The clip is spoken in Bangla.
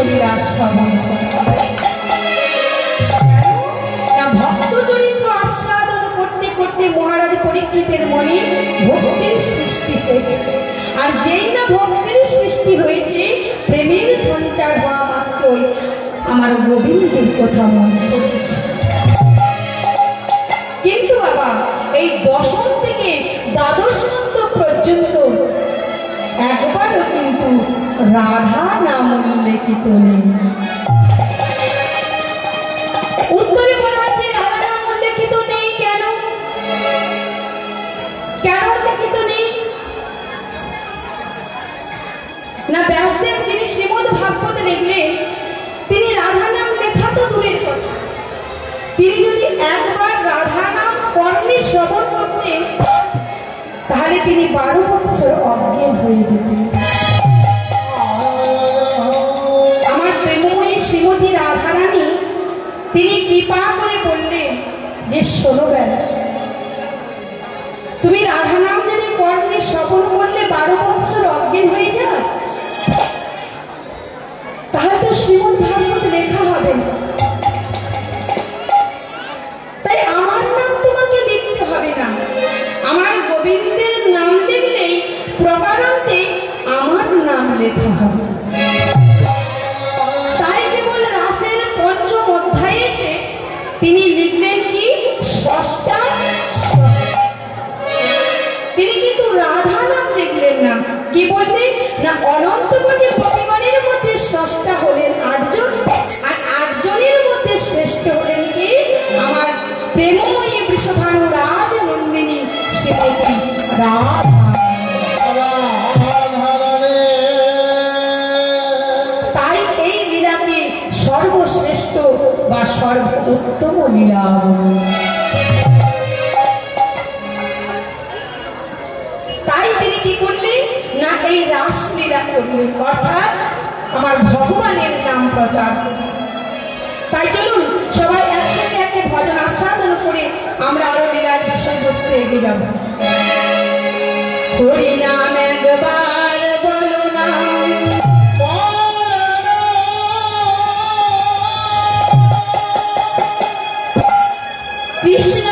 লীলা শ্রবণ না ভক্ত চরিত্র আস্বাদন করতে করতে মহারাজ পরীক্ষিতের মনে ভক্তির সৃষ্টি হয়েছে। আর যেই না ভক্তির সৃষ্টি হয়েছে, প্রেমের সঞ্চার হওয়া মাত্রই আমার গোবিন্দের কথা মনে পড়েছে। কিন্তু বাবা এই দশম থেকে দ্বাদশ মন্ত্র পর্যন্ত একবারও কিন্তু রাধা নাম উল্লেখিত নেই। উত্তরে বলা আছে রাধা নাম উল্লেখিত নেই। কেন কেন উল্লেখিত নেই? না ব্যাসদেব যিনি শ্রীমদ্ ভাগবত লিখলেন, তিনি রাধা নাম লেখা তো দূরের কথা, তিনি যদি একবার রাধা নাম কর্ণে শ্রবণ করতেন তাহলে তিনি 12 বৎসর অজ্ঞান হয়ে যেতেন। আমার প্রেমময়ী শ্রীমতী রাধারানী তিনি কৃপা করে বললেন যে শোনো ব্যাস, তুমি রাধা নাম যদি কর্ণে শ্রবণ করলে 12 বৎসর অজ্ঞান হয়ে যায়, তাহলে তো শ্রীমদ্ ভাগবত লেখা হবে না। তাই আমার নাম তোমাকে লিখতে হবে না, আমার গোবিন্দের নাম লিখলেই প্রকারান্তে আমার নাম লেখা হবে। তাই কেবল রাসের পঞ্চম অধ্যায়ে এসে তিনি লিখলেন কি ষষ্ঠা, তিনি কিন্তু রাধা নাম লিখলেন না। কি বললেন না অনন্ত কোটি ভগবানের মধ্যে ষষ্ঠা হলেন 8 জন, আর 8 জনের মধ্যে শ্রেষ্ঠ হলেন কি আমার প্রেমময়ী বৃষভানু রাজ নন্দিনী শ্রীমতী রাধা। তাই এই লীলাকে সর্বশ্রেষ্ঠ বা সর্বোত্তম লীলা। তাই তিনি কি করলেন না এই রাসলীলা করলেন, অর্থাৎ আমার ভগবানের নাম প্রচার করলেন। তাই চলুন সবাই একসাথে একটা ভজন আস্বাদন করে আমরা আরো লীলার বিষয়বস্তু এগিয়ে যাব। হরি নাম একবার বলো না, কৃষ্ণ